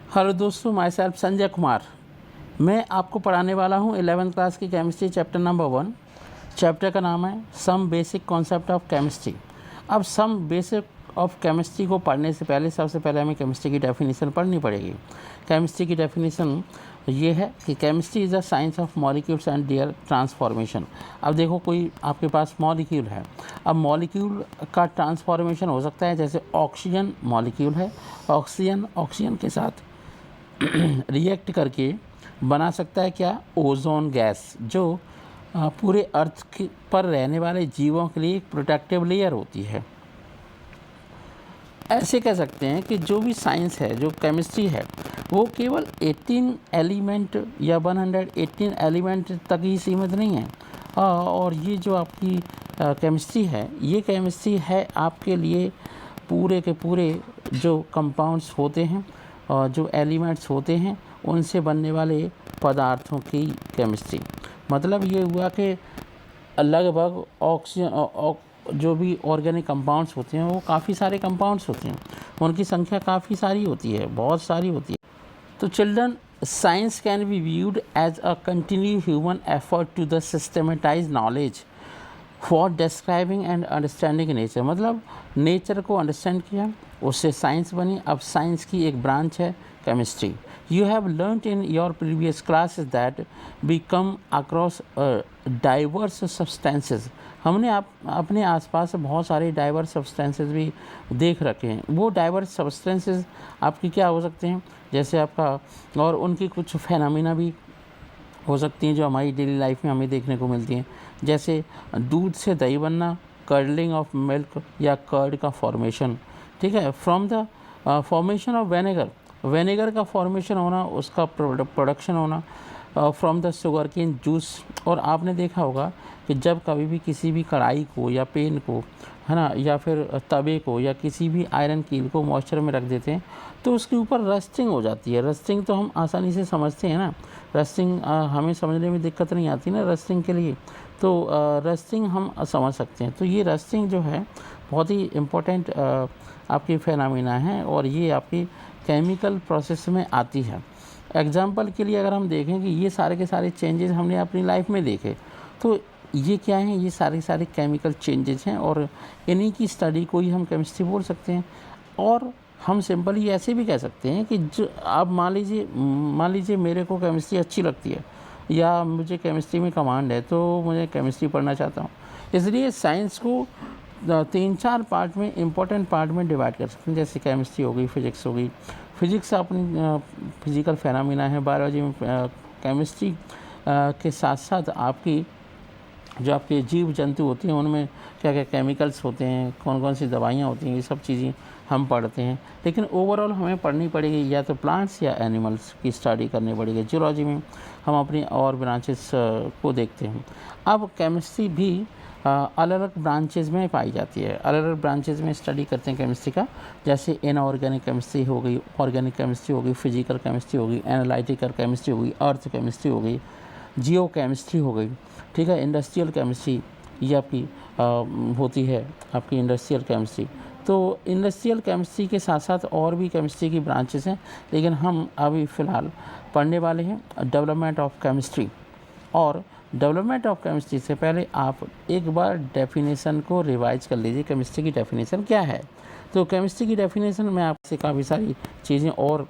Hello दोस्तों, my self Sanjay Kumar. मैं आपको पढ़ाने वाला हूँ 11th क्लास की केमिस्ट्री चैप्टर नंबर 1। चैप्टर का नाम है some basic concept of chemistry. अब सम बेसिक ऑफ केमिस्ट्री को पढ़ने से पहले सबसे पहले हमें केमिस्ट्री की डेफिनेशन पढ़नी पड़ेगी। केमिस्ट्री की डेफिनेशन ये है कि chemistry is the science of molecules and their transformation. अब देखो, कोई आपके पास मॉलिक्यूल है। अब मॉलिक्यूल का ट्रांसफॉर्मेशन हो सकता है, जैसे ऑक्सीजन मॉलिक्यूल है, ऑक्सीजन के साथ रिएक्ट करके बना सकता है क्या, ओजोन गैस, जो पूरे अर्थ पर रहने वाले जीवों के लिए एक प्रोटेक्टिव लेयर होती है। ऐसे कह सकते हैं कि जो भी साइंस है, जो केमिस्ट्री है, वो केवल 18 एलिमेंट या 118 एलिमेंट तक ही सीमित नहीं है। और ये जो आपकी केमिस्ट्री है, ये केमिस्ट्री है आपके लिए पूरे के पूरे जो कंपाउंड्स होते हैं और जो एलिमेंट्स होते हैं उनसे बनने वाले पदार्थों की केमिस्ट्री। मतलब ये हुआ कि लगभग ऑक्सीजन जो भी ऑर्गेनिक कंपाउंड्स होते हैं वो काफ़ी सारे कंपाउंड्स होते हैं, उनकी संख्या काफ़ी सारी होती है, बहुत सारी होती है। तो children, science can be viewed as a continue human effort to the systematise knowledge for describing and understanding nature. मतलब नेचर को अंडरस्टैंड किया, उससे साइंस बनी। अब साइंस की एक ब्रांच है chemistry. You have learned in your previous classes that we come across diverse substances. हमने अपने आसपास बहुत सारे डाइवर्स सब्सटेंसेस भी देख रखे हैं। वो डाइवर्स सब्सटेंसेस आपकी क्या हो सकते हैं, जैसे आपका, और उनकी कुछ फेनामिना भी हो सकती हैं जो हमारी डेली लाइफ में हमें देखने को मिलती हैं, जैसे दूध से दही बनना, कर्डलिंग ऑफ मिल्क या कर्ड का फॉर्मेशन। ठीक है, from the formation of vinegar का फॉर्मेशन होना, उसका प्रोडक्शन होना, from the sugar cane juice. और आपने देखा होगा कि जब कभी भी किसी भी कढ़ाई को या पेन को, है ना, या फिर तवे को या किसी भी आयरन कील को मॉइस्चर में रख देते हैं तो उसके ऊपर रस्टिंग हो जाती है। रस्टिंग तो हम आसानी से समझते हैं ना, रस्टिंग हमें समझने में दिक्कत नहीं आती ना रस्टिंग के लिए, तो रस्टिंग हम समझ सकते हैं। तो ये रस्टिंग जो है बहुत ही इम्पोर्टेंट आपकी फेनामिना है और ये आपकी केमिकल प्रोसेस में आती है। एग्जाम्पल के लिए अगर हम देखें कि ये सारे के सारे चेंजेस हमने अपनी लाइफ में देखे, तो ये क्या हैं, ये सारे केमिकल चेंजेस हैं और इन्हीं की स्टडी को ही हम केमिस्ट्री बोल सकते हैं। और हम सिंपली ऐसे भी कह सकते हैं कि जो आप मान लीजिए मेरे को केमिस्ट्री अच्छी लगती है या मुझे केमिस्ट्री में कमांड है, तो मुझे केमिस्ट्री पढ़ना चाहता हूँ। इसलिए साइंस को 3-4 पार्ट में, इम्पोर्टेंट पार्ट में डिवाइड कर सकते हैं, जैसे केमिस्ट्री हो गई, फिजिक्स हो गई। फिजिक्स अपनी फिजिकल फेनामिना है। बायोलॉजी में केमिस्ट्री के साथ साथ आपकी जो आपके जीव जंतु होते हैं उनमें क्या क्या केमिकल्स होते हैं, कौन कौन सी दवाइयाँ होती हैं, ये सब चीज़ें हम पढ़ते हैं। लेकिन ओवरऑल हमें पढ़नी पड़ेगी या तो प्लांट्स या एनिमल्स की स्टडी करनी पड़ेगी। जूलॉजी में हम अपनी और ब्रांचेस को देखते हैं। अब केमिस्ट्री भी अलग अलग ब्रांचेज़ में पाई जाती है, अलग अलग ब्रांचेज़ में स्टडी करते हैं केमिस्ट्री का। जैसे इनऑर्गेनिक केमिस्ट्री हो गई, ऑर्गेनिक केमिस्ट्री हो गई, फिजिकल केमिस्ट्री हो गई, एनालिटिकल केमिस्ट्री हो गई, अर्थ केमिस्ट्री हो गई, जियो केमिस्ट्री हो गई। ठीक है, इंडस्ट्रियल केमिस्ट्री ये आपकी होती है, आपकी इंडस्ट्रियल केमिस्ट्री। तो इंडस्ट्रियल केमिस्ट्री के साथ साथ और भी केमिस्ट्री की ब्रांचेस हैं, लेकिन हम अभी फ़िलहाल पढ़ने वाले हैं डेवलपमेंट ऑफ केमिस्ट्री। और डेवलपमेंट ऑफ केमिस्ट्री से पहले आप एक बार डेफिनेशन को रिवाइज कर लीजिए, केमिस्ट्री की डेफिनेशन क्या है। तो केमिस्ट्री की डेफिनेशन में आपसे काफ़ी सारी चीज़ें और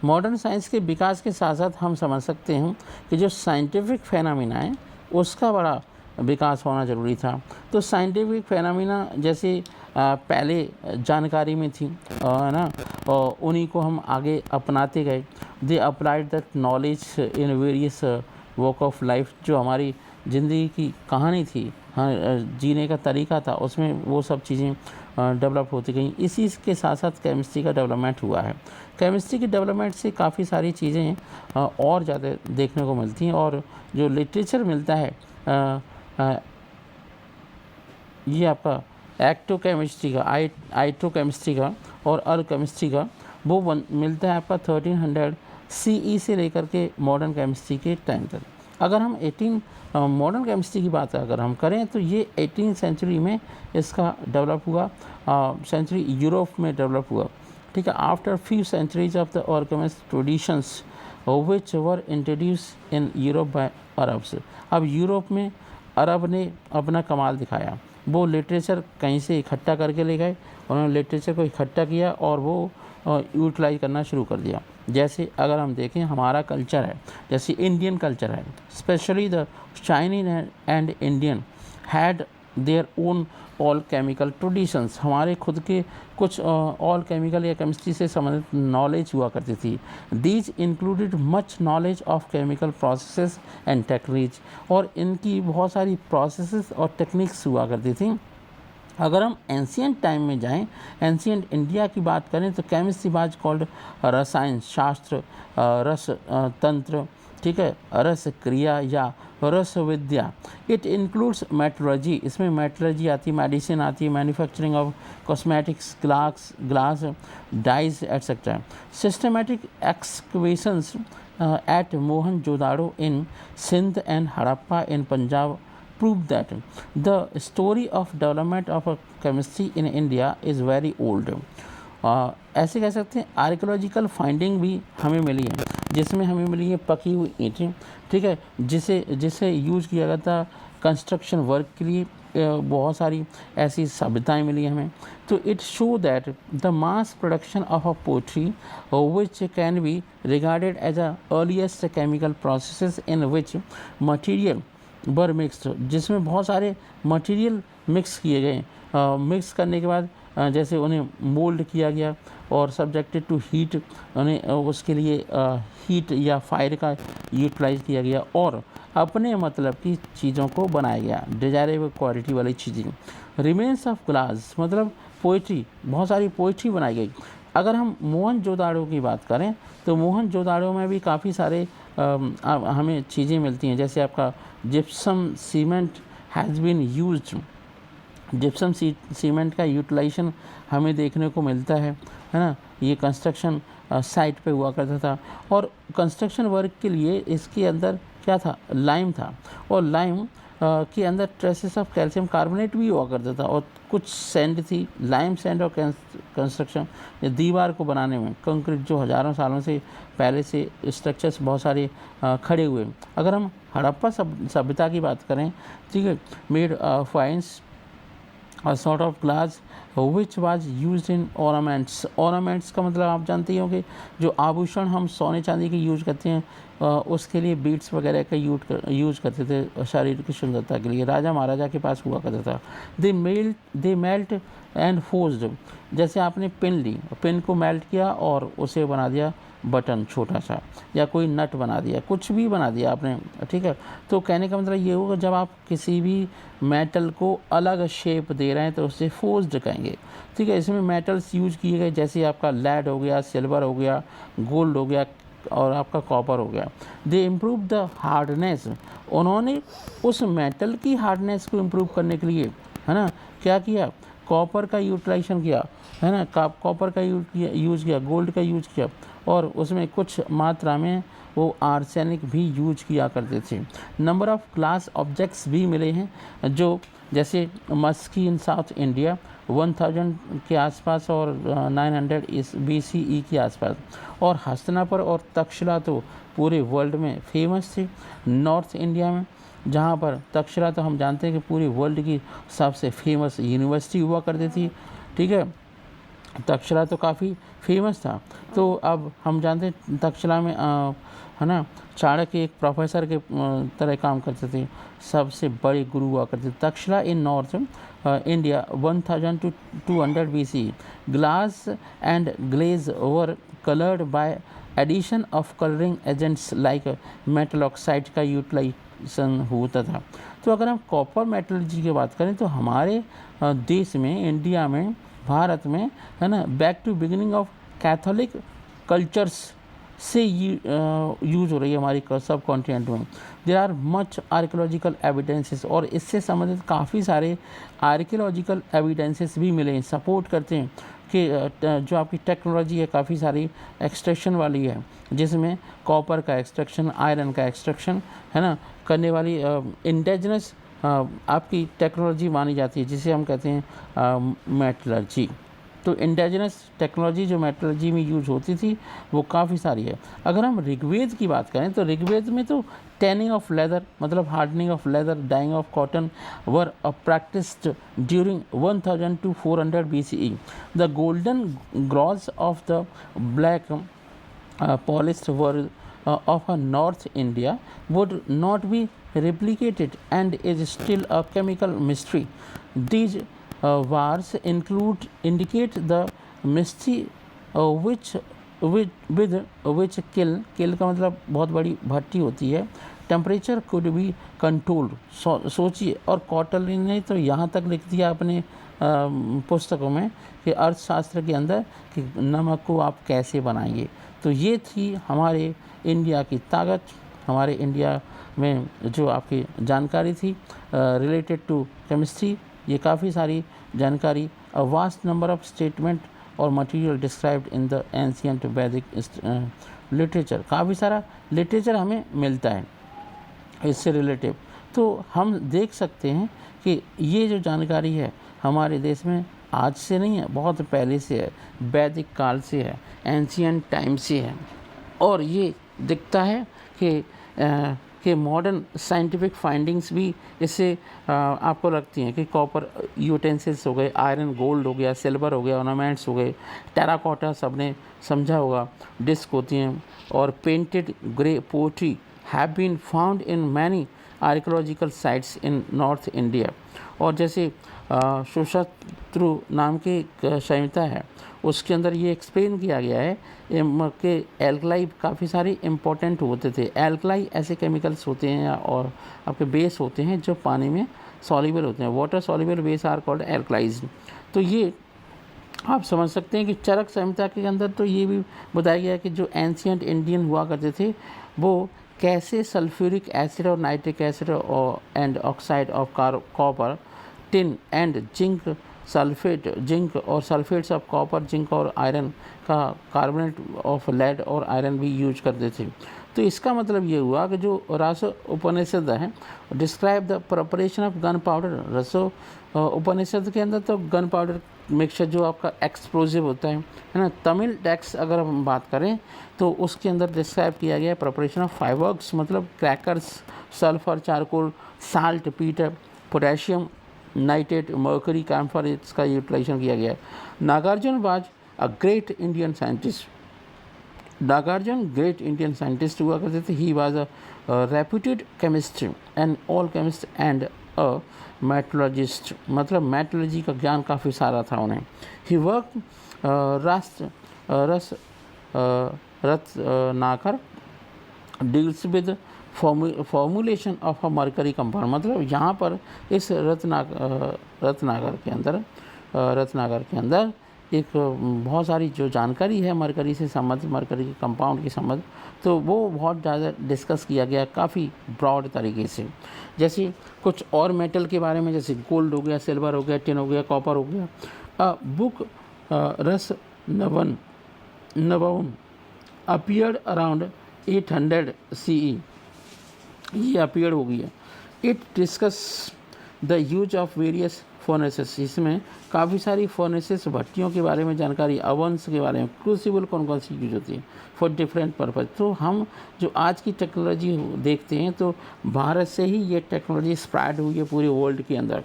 मॉडर्न साइंस के विकास के साथ साथ हम समझ सकते हैं कि जो साइंटिफिक फेनामिना है उसका बड़ा विकास होना ज़रूरी था। तो साइंटिफिक फेनामिना जैसे पहले जानकारी में थी, है ना, और उन्हीं को हम आगे अपनाते गए। They applied that knowledge in various walk of life. जो हमारी ज़िंदगी की कहानी थी, हाँ, जीने का तरीका था, उसमें वो सब चीज़ें डेवलप होती गई। इसी के साथ साथ केमिस्ट्री का डेवलपमेंट हुआ है। केमिस्ट्री के डेवलपमेंट से काफ़ी सारी चीज़ें और ज़्यादा देखने को मिलती हैं। और जो लिटरेचर मिलता है ये आपका एक्टोकेमिस्ट्री का, आइट्रोकेमिस्ट्री का और अल्केमिस्ट्री का, वो मिलता है आपका 1300 CE से लेकर के मॉडर्न केमिस्ट्री के टाइम तक। अगर हम 18 मॉडर्न केमिस्ट्री की बात अगर हम करें तो ये 18 सेंचुरी में इसका डेवलप हुआ, सेंचुरी यूरोप में डेवलप हुआ, ठीक है। After few centuries of the organic traditions which were introduce in Europe by Arabs. अब यूरोप में अरब ने अपना कमाल दिखाया, वो लिटरेचर कहीं से इकट्ठा करके ले गए, उन्होंने लिटरेचर को इकट्ठा किया और वो यूटिलाइज करना शुरू कर दिया। जैसे अगर हम देखें हमारा कल्चर है, जैसे इंडियन कल्चर है, specially the Chinese and Indian had their own all chemical traditions. हमारे खुद के कुछ ऑल केमिकल या केमिस्ट्री से संबंधित नॉलेज हुआ करती थी। These included much knowledge of chemical processes and techniques, और इनकी बहुत सारी प्रोसेसेस और टेक्निक्स हुआ करती थी। अगर हम एंशियंट टाइम में जाएं, एंशियंट इंडिया की बात करें तो केमिस्ट्री वाज कॉल्ड रसायन शास्त्र, रस तंत्र, ठीक है, रस क्रिया या रस विद्या। इट इंक्लूड्स मेट्रोलॉजी, इसमें मेट्रोलॉजी आती है, मेडिसिन आती है, manufacturing of cosmetics, glass dyes etcetera. Systematic excavations at Mohenjodaro in Sindh and Harappa in Punjab prove that the story of development of a chemistry in India is very old। ऐसे कह सकते हैं archaeological finding भी हमें मिली है, जिसमें हमें मिली है पकी हुई ईंटें, ठीक है, जिसे यूज किया गया था कंस्ट्रक्शन वर्क के लिए। बहुत सारी ऐसी सभ्यताएं मिली हमें। तो it show that the mass production of a pottery which can be regarded as a earliest chemical processes in which material were mixed, जिसमें बहुत सारे मटेरियल मिक्स किए गए। मिक्स करने के बाद जैसे उन्हें मोल्ड किया गया और सब्जेक्टेड टू हीट, उन्हें उसके लिए हीट या फायर का यूटिलाइज किया गया और अपने मतलब की चीज़ों को बनाया गया, डिजायरेबल क्वालिटी वाली चीज़ें। रिमेन्स ऑफ ग्लास मतलब पोइट्री, बहुत सारी पोइट्री बनाई गई। अगर हम मोहनजोदाड़ो की बात करें तो मोहनजोदाड़ो में भी काफ़ी सारे हमें चीज़ें मिलती हैं, जैसे आपका gypsum cement has been used. Gypsum cement का यूटिलाइजेशन हमें देखने को मिलता है ना। ये कंस्ट्रक्शन साइट पे हुआ करता था और कंस्ट्रक्शन वर्क के लिए इसके अंदर क्या था, लाइम था, और लाइम के अंदर ट्रेसेस ऑफ कैल्शियम कार्बोनेट भी हुआ करता था और कुछ सैंड थी, लाइम सैंड और कंस्ट्रक्शन दीवार को बनाने में कंक्रीट जो हज़ारों सालों से पहले से स्ट्रक्चर्स बहुत सारे खड़े हुए। अगर हम हड़प्पा सभ्यता की बात करें, ठीक है, made fines a sort of glass which was used in ornaments। ornaments का मतलब आप जानते ही होंगे, जो आभूषण हम सोने चांदी के यूज करते हैं उसके लिए बीड्स वगैरह का यूज करते थे शरीर की सुंदरता के लिए। राजा महाराजा के पास हुआ करता था। दे मेल्ट एंड फोर्स्ड, जैसे आपने पिन ली, पिन को मेल्ट किया और उसे बना दिया बटन छोटा सा, या कोई नट बना दिया, कुछ भी बना दिया आपने, ठीक है। तो कहने का मतलब ये होगा जब आप किसी भी मेटल को अलग शेप दे रहे हैं तो उसे फोर्स्ड कहेंगे, ठीक है। इसमें मेटल्स यूज किए गए जैसे आपका लेड हो गया, सिल्वर हो गया, गोल्ड हो गया और आपका कॉपर हो गया। दे इम्प्रूव द हार्डनेस, उन्होंने उस मेटल की हार्डनेस को इम्प्रूव करने के लिए, है ना, क्या किया, कॉपर का यूटिलाइजेशन किया, है ना, कॉपर का यूज किया, गोल्ड का यूज किया और उसमें कुछ मात्रा में वो आर्सेनिक भी यूज किया करते थे। नंबर ऑफ ग्लास ऑब्जेक्ट्स भी मिले हैं, जो जैसे मस्की इन साउथ इंडिया 1000 के आसपास और 900 BCE के आसपास, और हस्तिनापुर और तक्षशिला तो पूरे वर्ल्ड में फेमस थे। नॉर्थ इंडिया में जहाँ पर तक्षशिला तो हम जानते हैं कि पूरी वर्ल्ड की सबसे फेमस यूनिवर्सिटी हुआ करती थी, ठीक है, तक्षशिला तो काफ़ी फेमस था। तो अब हम जानते हैं तक्षशिला में है ना, चाणक्य एक प्रोफेसर के तरह काम करते थे, सबसे बड़े गुरु हुआ करते थे। Takshashila in north India 1000 to 200 BCE। Glass and glaze were coloured by addition of colouring agents like metal oxide का यूटिलाइजेशन होता था। तो अगर हम कॉपर मेटलर्जी की बात करें तो हमारे देश में, इंडिया में, भारत में, है ना, back to beginning of Catholic cultures से यूज हो रही है हमारी सब कॉन्टिनेंट में। There are much archaeological evidences, और इससे संबंधित काफ़ी सारे आर्कियोलॉजिकल एविडेंसेस भी मिले हैं, सपोर्ट करते हैं जो आपकी टेक्नोलॉजी है काफ़ी सारी एक्सट्रैक्शन वाली है, जिसमें कॉपर का एक्सट्रैक्शन, आयरन का एक्सट्रैक्शन है ना करने वाली इंडिजिनस आपकी टेक्नोलॉजी मानी जाती है, जिसे हम कहते हैं मेटलर्जी। तो इंडिजिनस टेक्नोलॉजी जो मेटलर्जी में यूज होती थी वो काफ़ी सारी है। अगर हम ऋग्वेद की बात करें तो ऋग्वेद में तो टैनिंग ऑफ लेदर मतलब hardening of leather, dyeing of cotton were practised during 1000 to 400 BCE. The golden gross of the black polished world of a North India would not be replicated and is still a chemical mystery. These wars indicate the mystery with which kill का मतलब बहुत बड़ी भट्टी होती है, temperature could be controlled. सोचिए, और कौटिल्य ने तो यहाँ तक लिख दिया अपने पुस्तकों में कि अर्थशास्त्र के अंदर कि नमक को आप कैसे बनाएंगे। तो ये थी हमारे इंडिया की ताकत, हमारे इंडिया में जो आपकी जानकारी थी रिलेटेड टू केमिस्ट्री। ये काफ़ी सारी जानकारी, a vast number of statement और material described in the ancient Vedic literature. काफ़ी सारा लिटरेचर हमें मिलता है इससे रिलेटिव। तो हम देख सकते हैं कि ये जो जानकारी है हमारे देश में आज से नहीं है, बहुत पहले से है, वैदिक काल से है, एंशिएंट टाइम से है। और ये दिखता है कि मॉडर्न साइंटिफिक फाइंडिंग्स भी इससे आपको लगती हैं कि कॉपर यूटेंसिल्स हो गए, आयरन गोल्ड हो गया, सिल्वर हो गया, ऑर्नामेंट्स हो गए, टेराकोटा सबने समझा होगा, डिस्क होती हैं, और painted grey pottery have been found in many archaeological sites in north India. और जैसे सुशत्रु नाम की एक संहिता है, उसके अंदर ये एक्सप्लेन किया गया है कि एल्कलाई काफ़ी सारे इम्पोर्टेंट होते थे। एल्कलाई ऐसे केमिकल्स होते हैं और आपके बेस होते हैं जो पानी में सॉल्युबल होते हैं, water soluble base are called alkalis. तो ये आप समझ सकते हैं कि चरक संहिता के अंदर तो ये भी बताया गया है कि जो एंशिएंट इंडियन हुआ करते थे वो कैसे सल्फ्यूरिक एसिड और नाइट्रिक एसिड और and oxide of copper, tin and zinc sulphate, zinc और सल्फेट्स ऑफ कॉपर, जिंक और आयरन का कार्बोनेट ऑफ लेड और आयरन भी यूज करते थे। तो इसका मतलब ये हुआ कि जो रस उपनिषद है describe the preparation of gun powder. रसो उपनिषद के अंदर तो गन पाउडर मिक्सचर जो आपका एक्सप्लोजिव होता है ना। तमिल टेक्स्ट अगर हम बात करें तो उसके अंदर डिस्क्राइब किया गया है प्रिपरेशन ऑफ फाइवर्क्स मतलब crackers, sulphur, charcoal, saltpetre, potassium nitrate, mercury, camphor, इसका यूटिलाइजेशन किया गया है। Nagarjuna was a great Indian scientist. Nagarjuna great Indian scientist हुआ करते थे। He was a reputed chemist and alchemist and a metallurgist मतलब metallurgy का ज्ञान काफ़ी सारा था उन्हें। He work Ratnakar deals with formulation of a mercury compound मतलब यहाँ पर इस रत्नाकर के अंदर एक बहुत सारी जो जानकारी है मरकरी से संबंधित, मरकरी के कंपाउंड के संबंध, तो वो बहुत ज़्यादा डिस्कस किया गया काफ़ी ब्रॉड तरीके से। जैसे कुछ और मेटल के बारे में, जैसे गोल्ड हो गया, सिल्वर हो गया, टिन हो गया, कॉपर हो गया। बुक रस नवम अपीयर्ड अराउंड 800 CE, ये अपीयर्ड हो गई है। It discuss the use of various furnaces, इसमें काफ़ी सारी फर्नेसेस भट्टियों के बारे में जानकारी, अवंस के बारे में, क्रूसिबल कौन कौन सी यूज होती है फॉर डिफरेंट पर्पज़। तो हम जो आज की टेक्नोलॉजी देखते हैं तो भारत से ही ये टेक्नोलॉजी स्प्रेड हुई है पूरे वर्ल्ड के अंदर।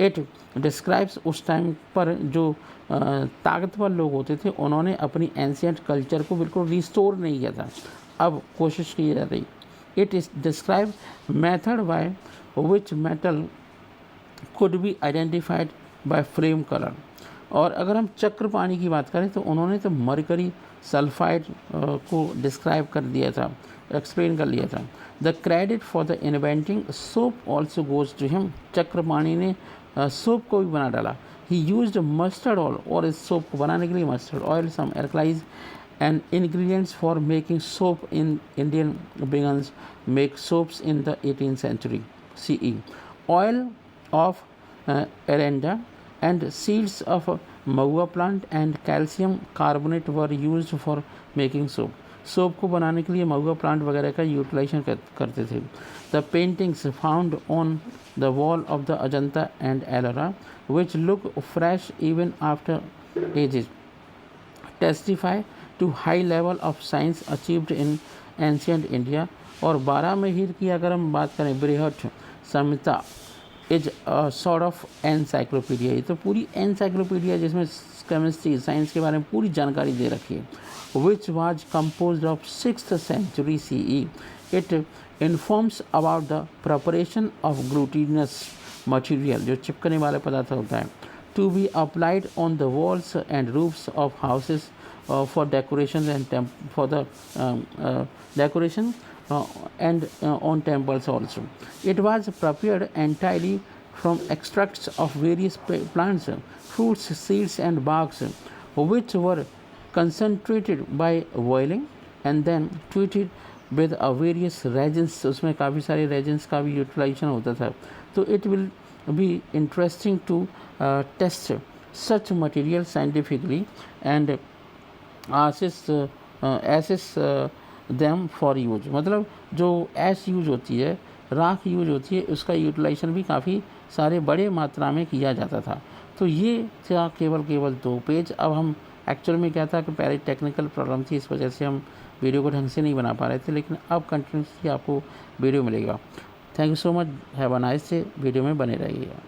इट डिस्क्राइब्स उस टाइम पर जो ताकतवर लोग होते थे उन्होंने अपनी एंशिएंट कल्चर को बिल्कुल रिस्टोर नहीं किया था, अब कोशिश की जा रही। It is describe method by which metal could be identified by flame color। और अगर हम चक्रपाणी की बात करें तो उन्होंने तो मरकरी सल्फाइड को डिस्क्राइब कर दिया था, एक्सप्लेन कर लिया था। The credit for the inventing soap also goes to him, Chakrapani ने सोप को भी बना डाला। ही यूज्ड मस्टर्ड ऑयल, और इस सोप को बनाने के लिए mustard oil, some alkalis and ingredients for making soap in Indian begins make soaps in the 18th century CE. Oil of Aranda and seeds of Mahua plant and calcium carbonate were used for making soap. Soap को बनाने के लिए महुआ plant वगैरह का utilization करते थे. The paintings found on the wall of the Ajanta and Ellora which look fresh even after ages testify to high level of science achieved in ancient India. और बारामाहीर की अगर हम बात करें, Brihat Samhita is sort of encyclopedia. ये तो पूरी एनसाइक्लोपीडिया जिसमें केमिस्ट्री साइंस के बारे में पूरी जानकारी दे रखी है. which was composed of 6th century CE. It informs about the preparation of glutinous material, जो चिपकने वाला पदार्थ होता है, to be applied on the walls and roofs of houses for decoration and for the decoration and on temples also. It was prepared entirely from extracts of various plants, fruits, seeds and barks, which were concentrated by boiling and then treated with various reagents. उसमें काफ़ी सारे reagents का भी utilisation होता था. तो it will be interesting to test such material scientifically and assess them for use. मतलब जो ऐश यूज होती है, राख यूज होती है, उसका यूटिलाइजेशन भी काफ़ी सारे बड़े मात्रा में किया जाता था. तो ये था केवल 2 पेज. अब हम एक्चुअल में क्या था कि पहले टेक्निकल प्रॉब्लम थी, इस वजह से हम वीडियो को ढंग से नहीं बना पा रहे थे, लेकिन अब कंटिन्यूसली आपको वीडियो मिलेगा. Thank you so much. Have a nice day. Video में बने रहिएगा.